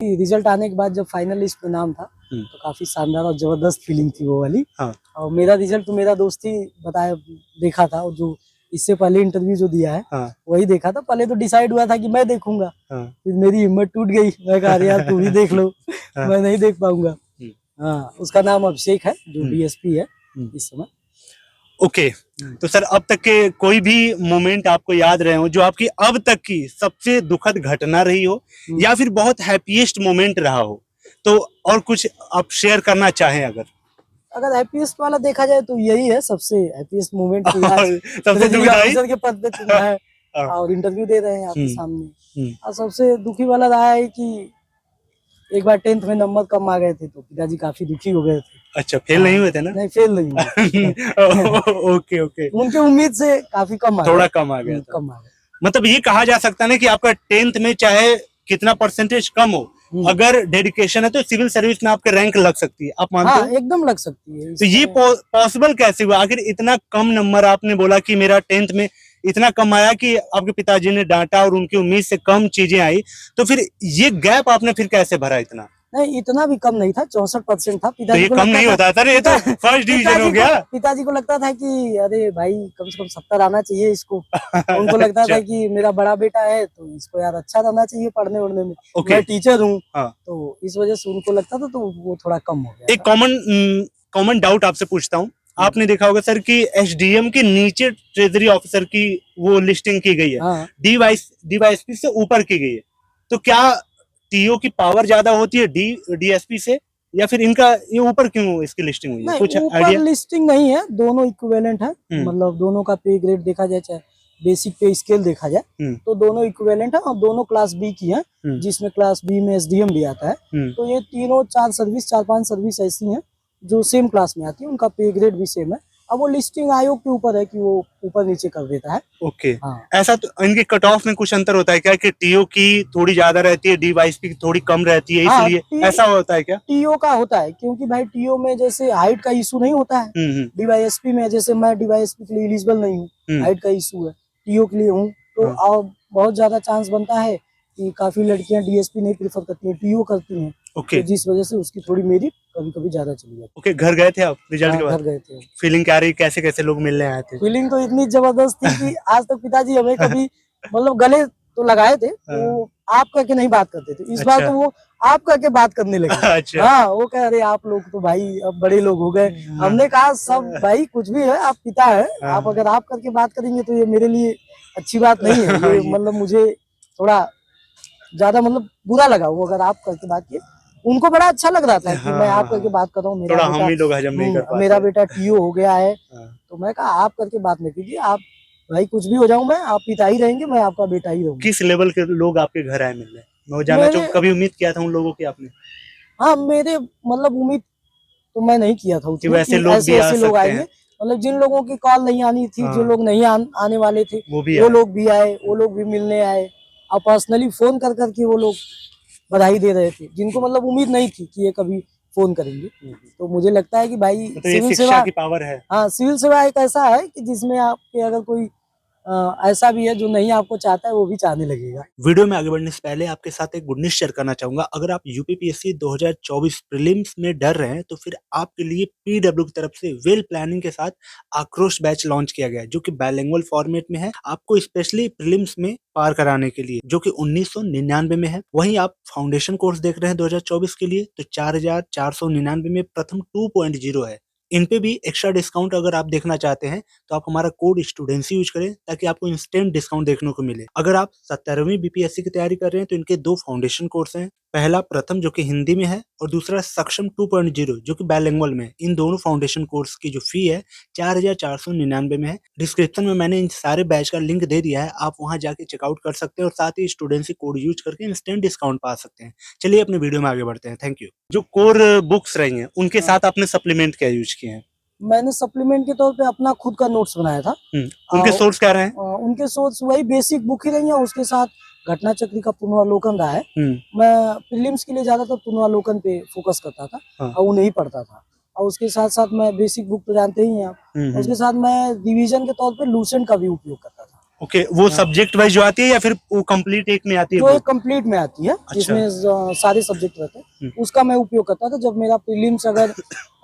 कि रिजल्ट आने के बाद जब फाइनल लिस्ट में नाम था तो काफी शानदार और जबरदस्त फीलिंग थी वो वाली। हाँ। और मेरा रिजल्ट तो मेरा दोस्त ही बताया, देखा था, और जो इससे पहले इंटरव्यू जो दिया है हाँ। वही देखा था। पहले तो डिसाइड हुआ था कि मैं देखूंगा, हाँ। फिर मेरी हिम्मत टूट गई, मैं कहा यार तू भी देख लो। हाँ। मैं नहीं देख पाऊंगा। हाँ, उसका नाम अभिषेक है जो डीएसपी है इस समय। ओके, तो सर अब तक के कोई भी मोमेंट आपको याद रहे हो जो आपकी अब तक की सबसे दुखद घटना रही हो या फिर बहुत हैप्पीएस्ट मोमेंट रहा हो, तो और कुछ आप शेयर करना चाहें अगर हैप्पीएस्ट वाला देखा जाए तो यही है सबसे हैप्पीएस्ट मोमेंट कि आज सबसे दुखदाई ऑफिसर के पद पे चुना है और इंटरव्यू दे रहे हैं आपके सामने। और सबसे दुखी वाला रहा है कि एक बार 10th में नंबर कम आ गए थे तो पिताजी काफी दुखी हो गए थे। अच्छा, फेल नहीं हुए थे ना? नहीं, फेल नहीं हुए। ओके ओके, उनके उम्मीद से काफी कम आ गया, थोड़ा कम आ गया था। कम आ गया। मतलब ये कहा जा सकता है ना कि आपका 10th में चाहे कितना परसेंटेज कम हो, अगर डेडिकेशन है तो सिविल सर्विस में आपके रैंक लग सकती है, आप मानते हो? एकदम लग सकती है। तो ये पॉसिबल कैसे हुआ? आखिर इतना कम नंबर आपने बोला कि मेरा 10th में इतना कम आया कि आपके पिताजी ने डांटा और उनकी उम्मीद से कम चीजें आई, तो फिर ये गैप आपने फिर कैसे भरा इतना? नहीं, इतना भी कम नहीं था, 64% था। पिताजी तो ये कम नहीं होता सर, ये तो फर्स्ट डिवीजन हो गया। पिताजी को लगता था कि अरे भाई कम से कम 70 आना चाहिए इसको। उनको लगता था कि मेरा बड़ा बेटा है तो इसको यार अच्छा रहना चाहिए पढ़ने उड़ने में। मैं टीचर हूँ तो इस वजह से उनको लगता था, तो वो थोड़ा कम हो गया। एक कॉमन डाउट आपसे पूछता हूँ, आपने देखा होगा सर कि एसडीएम के नीचे ट्रेजरी ऑफिसर की वो लिस्टिंग की गई है, डीवाईएसपी से ऊपर की गई है, तो क्या टीओ की पावर ज्यादा होती है डीएसपी से, या फिर इनका ये ऊपर क्यों इसकी लिस्टिंग हुई है? कुछ आइडिया? लिस्टिंग नहीं है, दोनों इक्विवेलेंट है। मतलब दोनों का पे ग्रेड देखा जाए, चाहे बेसिक पे स्केल देखा जाए तो दोनों इक्विवेलेंट है और दोनों क्लास बी की हैं, जिसमें क्लास बी में एसडीएम भी आता है। तो ये तीनों 4-5 सर्विस ऐसी हैं जो सेम क्लास में आती है, उनका पे ग्रेड भी सेम है। अब वो लिस्टिंग आयोग के ऊपर है कि वो ऊपर नीचे कर देता है। ओके। ऐसा तो इनके कट ऑफ में कुछ अंतर होता है क्या कि टीओ की थोड़ी ज्यादा रहती है, डीवाईएसपी की थोड़ी कम रहती है, इसलिए ऐसा होता है क्या? टीओ का होता है क्योंकि भाई टीओ में जैसे हाइट का इशू नहीं होता है, डीवाईएसपी में जैसे मैं डीवाईएसपी के लिए एलिजिबल नहीं हूँ, हाइट का इशू है, टीओ के लिए हूँ, तो बहुत ज्यादा चांस बनता है कि काफी लड़कियां डीएसपी नहीं प्रेफर करती है, टीओ करती हैं। तो जिस वजह से उसकी थोड़ी मेरिट कभी-कभी ज्यादा चली जाती है। घर गए थे आप रिजल्ट के बाद? घर गए थे। फीलिंग क्या रही, कैसे कैसे लोग मिलने आए थे? फीलिंग तो इतनी जबरदस्त थी कि आज तक पिताजी हमें कभी मतलब गले तो लगाए थे, वो आप करके नहीं बात करते थे। इस बार तो वो आप करके बात करने लगे। हाँ, वो कह रहे आप लोग तो भाई अब बड़े लोग हो गए। हमने कहा सब भाई कुछ भी है, आप पिता है, आप अगर आप करके बात करेंगे तो ये मेरे लिए अच्छी बात नहीं है। ये मतलब मुझे थोड़ा ज्यादा मतलब बुरा लगा वो अगर आप करके बात किए। उनको बड़ा अच्छा लग रहा था कि मैं आप करके बात कर रहा हूँ, मेरा बेटा टीओ हो गया है। तो मैं कहा आप करके बात नहीं कीजिए, आप भाई कुछ भी हो जाऊं मैं, आप पिता ही रहेंगे, मैं आपका बेटा ही रहूंगा। किस लेवल के लोग आपके घर आए मिलने? मैं जानना चाहूँ, कभी उम्मीद किया था उन लोगों की आपने? हाँ, मेरे मतलब उम्मीद तो मैं नहीं किया था कि ऐसे लोग आएंगे। मतलब जिन लोगों की कॉल नहीं आनी थी, जो लोग नहीं आने वाले थे, वो लोग भी आए, वो लोग भी मिलने आए और पर्सनली फोन कर करके वो लोग बधाई दे रहे थे, जिनको मतलब उम्मीद नहीं थी कि ये कभी फोन करेंगे। तो मुझे लगता है कि भाई तो सिविल सेवा की पावर है। हाँ, सिविल सेवा एक ऐसा है कि जिसमें आपके अगर कोई ऐसा भी है जो नहीं आपको चाहता है, वो भी चाहने लगेगा। वीडियो में आगे बढ़ने से पहले आपके साथ एक गुड न्यूज़ शेयर करना चाहूंगा। अगर आप यूपीपीएससी 2024 प्रीलिम्स में डर रहे हैं तो फिर आपके लिए पीडब्ल्यू की तरफ से वेल प्लानिंग के साथ आक्रोश बैच लॉन्च किया गया है, जो कि बाइलिंगुअल फॉर्मेट में है, आपको स्पेशली प्रीलिम्स में पार कराने के लिए, जो कि 1999 में है। वहीं आप फाउंडेशन कोर्स देख रहे हैं 2024 के लिए, तो 4499 में प्रथम 2.0 है। इन पे भी एक्स्ट्रा डिस्काउंट अगर आप देखना चाहते हैं तो आप हमारा कोड स्टूडेंट्स यूज करें ताकि आपको इंस्टेंट डिस्काउंट देखने को मिले। अगर आप 17वीं बीपीएससी की तैयारी कर रहे हैं तो इनके 2 फाउंडेशन कोर्स हैं, पहला प्रथम जो कि हिंदी में है और दूसरा सक्षम 2.0 जो कि बाइलिंगुअल में है। इन दोनों फाउंडेशन कोर्स की जो फी है 4499 में है। डिस्क्रिप्शन में मैंने इन सारे बैच का लिंक दे दिया है, आप वहां जाके चेकआउट कर सकते हैं और साथ ही स्टूडेंट्स कोड यूज करके इंस्टेंट डिस्काउंट पा सकते हैं। चलिए अपने वीडियो में आगे बढ़ते हैं। Thank you. जो कोर बुक्स रही हैं उनके साथ आपने सप्लीमेंट क्या यूज किए हैं? मैंने सप्लीमेंट के तौर पे अपना खुद का नोट्स बनाया था। उनके सोर्स क्या रहे हैं? उनके सोर्स वही बेसिक बुक ही रही है, उसके साथ घटना चक्री का पुनरावलोकन रहा है। मैं प्रीलिम्स के लिए ज्यादातर पुनरावलोकन पे फोकस करता था और वो नहीं पढ़ता था। और उसके साथ साथ मैं बेसिक बुक तो जानते ही हैं आप, उसके साथ मैं रिवीजन के तौर पे लूसेंट का भी उपयोग करता था। ओके, वो सब्जेक्ट वाइज जो आती है या फिर वो कंप्लीट एक में आती है? जो एक कंप्लीट में आती है, जिसमें सारे सब्जेक्ट रहते हैं, उसका मैं उपयोग करता था। जब मेरा प्रीलिम्स अगर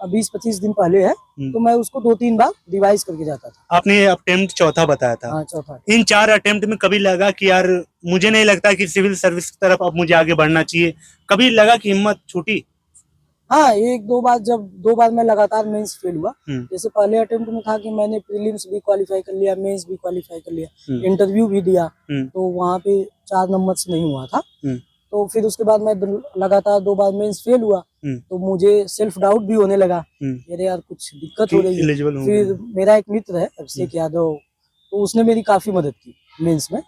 20-25 दिन पहले है तो मैं उसको 2-3 बार रिवाइज करके जाता था। आपने अटेम्प्ट चौथा बताया था। हाँ, चौथा। इन 4 अटेम्प्ट में कभी लगा कि यार मुझे नहीं लगता कि सिविल सर्विस की तरफ अब मुझे आगे बढ़ना चाहिए, कभी लगा कि हिम्मत छूटी? हाँ, 1-2 बार, जब 2 बार मैं लगातार मेंस फेल हुआ। जैसे पहले अटेम्प्ट में था कि मैंने प्रीलिम्स भी क्वालिफाई कर लिया, मेंस भी क्वालिफाई कर लिया, इंटरव्यू भी दिया, तो वहाँ पे 4 नंबर से नहीं हुआ था। तो फिर उसके बाद मैं लगातार 2 बार मेंस फेल हुआ, तो मुझे सेल्फ डाउट भी होने लगा, अरे यार कुछ दिक्कत हो रही है। फिर मेरा एक मित्र है अभिषेक यादव, तो उसने मेरी काफी मदद की मेंस में।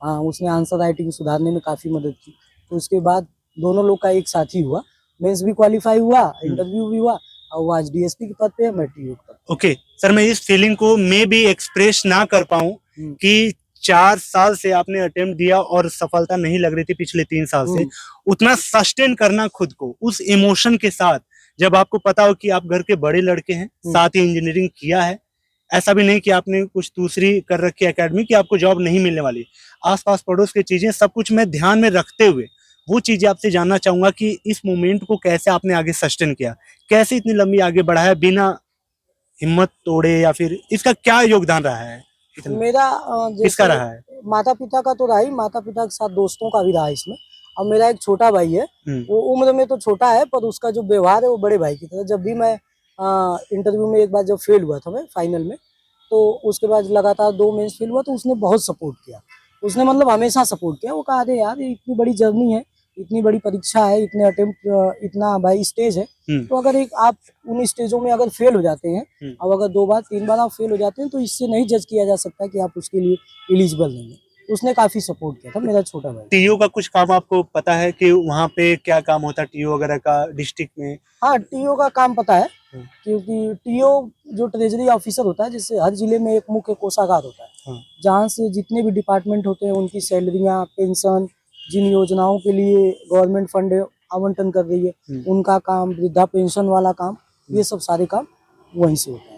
हाँ, उसने आंसर राइटिंग सुधारने में काफी मदद की। तो उसके बाद दोनों लोग का एक साथ ही हुआ, मेंस भी क्वालिफाई हुआ, इंटरव्यू भी हुआ, और वो आज डीएसपी के पद पे है, मैं टीओ के पद। ओके सर, मैं इस फीलिंग को मैं भी एक्सप्रेस ना कर पाऊं कि 4 साल से आपने अटेम्प्ट दिया और सफलता नहीं लग रही थी पिछले 3 साल से, उतना सस्टेन करना खुद को उस इमोशन के साथ, जब आपको पता हो कि आप घर के बड़े लड़के हैं, साथ ही इंजीनियरिंग किया है, ऐसा भी नहीं कि आपने कुछ दूसरी कर रखी एकेडमी कि आपको जॉब नहीं मिलने वाली, आसपास पड़ोस की चीजें सब कुछ मैं ध्यान में रखते हुए वो चीजें आपसे जानना चाहूंगा कि इस मोमेंट को कैसे आपने आगे सस्टेन किया, कैसे इतनी लंबी आगे बढ़ाया बिना हिम्मत तोड़े, या फिर इसका क्या योगदान रहा है? मेरा किसका रहा है? माता पिता का तो रहा ही, माता पिता के साथ दोस्तों का भी रहा इसमें। अब मेरा एक छोटा भाई है, वो उम्र में तो छोटा है, पर उसका जो व्यवहार है वो बड़े भाई की तरह। जब भी मैं इंटरव्यू में एक बार जब फेल हुआ था मैं फाइनल में, तो उसके बाद लगातार 2 मेंस फेल हुआ, तो उसने बहुत सपोर्ट किया। उसने मतलब हमेशा सपोर्ट किया। वो कहा, अरे यार ये इतनी बड़ी जर्नी है, इतनी बड़ी परीक्षा है, इतने अटेम्प्ट, इतना भाई स्टेज है, तो अगर एक आप उन स्टेजों में अगर फेल हो जाते हैं, अब अगर 2 बार 3 बार आप फेल हो जाते हैं, तो इससे नहीं जज किया जा सकता कि आप उसके लिए एलिजिबल नहीं है। उसने काफी सपोर्ट किया था, मेरा छोटा भाई। टीओ का कुछ काम आपको पता है कि वहाँ पे क्या काम होता है टीओ वगैरह का डिस्ट्रिक्ट में? हाँ, टीओ का काम पता है, क्योंकि टीओ जो ट्रेजरी ऑफिसर होता है, जिससे हर जिले में एक मुख्य कोषागार होता है, जहाँ से जितने भी डिपार्टमेंट होते हैं उनकी सैलरियाँ, पेंशन, जिन योजनाओं के लिए गवर्नमेंट फंड आवंटन कर रही है, उनका काम, वृद्धा पेंशन वाला काम, ये सब सारे काम वहीं से होता है।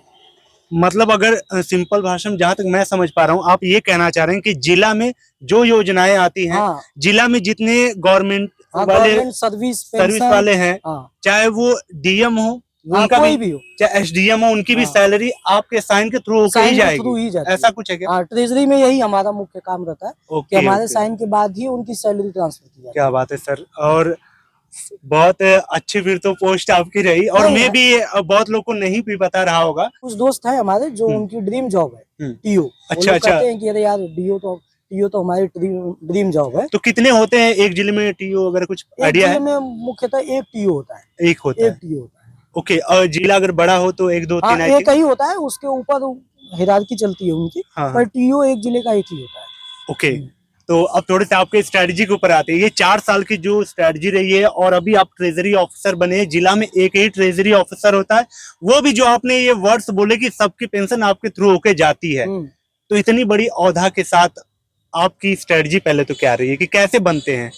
मतलब अगर सिंपल भाषा में जहाँ तक मैं समझ पा रहा हूँ, आप ये कहना चाह रहे हैं कि जिला में जो योजनाएं आती हैं, जिला में जितने गवर्नमेंट वाले सर्विस वाले हैं, चाहे वो डीएम हो, उनका भी हो, चाहे एसडीएम हो, उनकी भी सैलरी आपके साइन के थ्रू ही जाएगी, ऐसा कुछ है क्या? ट्रेजरी में यही हमारा मुख्य काम रहता है कि हमारे साइन के बाद ही उनकी सैलरी ट्रांसफर की जाती है। क्या बात है सर, और बहुत अच्छी फिर तो पोस्ट आपकी रही, और मैं भी बहुत लोग को नहीं भी बता रहा होगा। कुछ दोस्त है हमारे जो उनकी ड्रीम जॉब है टीओ। अच्छा, कहते हैं कि अरे यार टीओ तो हमारी ड्रीम जॉब है। तो कितने होते हैं एक जिले में टीओ, अगर कुछ आइडिया है? में मुख्यतः एक टीओ होता है। एक टीओ होता है। ओके, और जिला अगर बड़ा हो तो 1, 2, 3 एक ही होता है, उसके ऊपर हिरार्की चलती है उनकी, पर टीओ एक जिले का एक ही होता है। ओके, तो अब थोड़े से आपके स्ट्रेटजी के ऊपर आते हैं। ये 4 साल की जो स्ट्रेटजी रही है, और अभी आप ट्रेजरी ऑफिसर बने, जिला में एक ही ट्रेजरी ऑफिसर होता है, वो भी जो आपने ये वर्ड्स बोले कि सबकी पेंशन आपके थ्रू होके जाती है, तो इतनी बड़ी औधा के साथ आपकी स्ट्रेटजी पहले तो क्या रही है कि कैसे बनते हैं,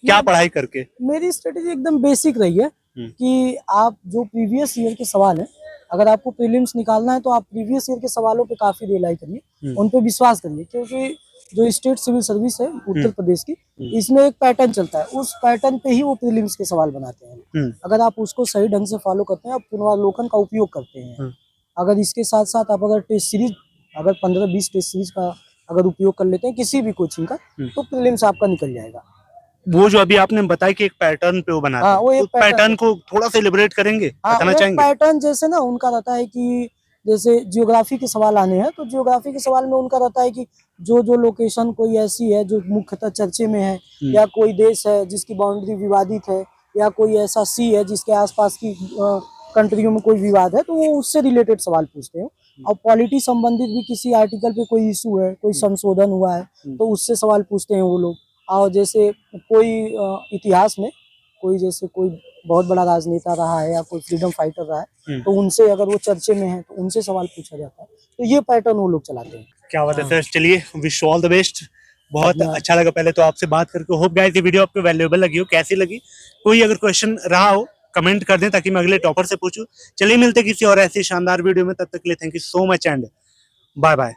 क्या पढ़ाई करके? मेरी स्ट्रेटजी एकदम बेसिक रही है कि आप जो प्रीवियस ईयर के सवाल है, अगर आपको प्रीलिम्स निकालना है तो आप प्रीवियस ईयर के सवालों पे काफी रिलाई करिए, उन पे विश्वास करिए, क्योंकि जो स्टेट सिविल सर्विस है उत्तर प्रदेश की, इसमें एक पैटर्न चलता है, उस पैटर्न पे ही वो प्रीलिम्स के सवाल बनाते हैं। अगर आप उसको सही ढंग से फॉलो करते हैं, आप पुनरावलोकन का उपयोग करते हैं, अगर इसके साथ साथ आप अगर टेस्ट सीरीज, अगर 15-20 टेस्ट सीरीज का अगर उपयोग कर लेते हैं किसी भी कोचिंग का, तो प्रीलिम्स आपका निकल जाएगा। वो जो अभी आपने बताया कि एक पैटर्न पे वो बनाते हैं, वो एक पैटर्न को थोड़ा सा एलिब्रेट करेंगे, बताना चाहेंगे? पैटर्न जैसे ना उनका रहता है कि जैसे जियोग्राफी के सवाल आने हैं, तो जियोग्राफी के सवाल में उनका रहता है कि जो लोकेशन कोई ऐसी है जो मुख्यतः चर्चे में है, या कोई देश है जिसकी बाउंड्री विवादित है, या कोई ऐसा सी है जिसके आसपास की कंट्रियों में कोई विवाद है, तो वो उससे रिलेटेड सवाल पूछते हैं। और पॉलिटी संबंधित भी किसी आर्टिकल पे कोई इशू है, कोई संशोधन हुआ है, तो उससे सवाल पूछते हैं वो लोग। और जैसे कोई इतिहास में कोई बहुत बड़ा राजनेता रहा है, या कोई फ्रीडम फाइटर रहा है, तो उनसे अगर वो चर्चे में है तो उनसे सवाल पूछा जाता है। तो ये पैटर्न वो लोग चलाते हैं। क्या बात है सर, चलिए विश ऑल द बेस्ट, बहुत अच्छा लगा पहले तो आपसे बात करके। होप गाइस ये वीडियो आपको वैल्यूएबल लगी हो, कैसी लगी, कोई अगर क्वेश्चन रहा हो कमेंट कर दें ताकि मैं अगले टॉपर से पूछूं। चलिए मिलते किसी और ऐसी शानदार वीडियो में, तब तक के लिए thank you so much and bye bye.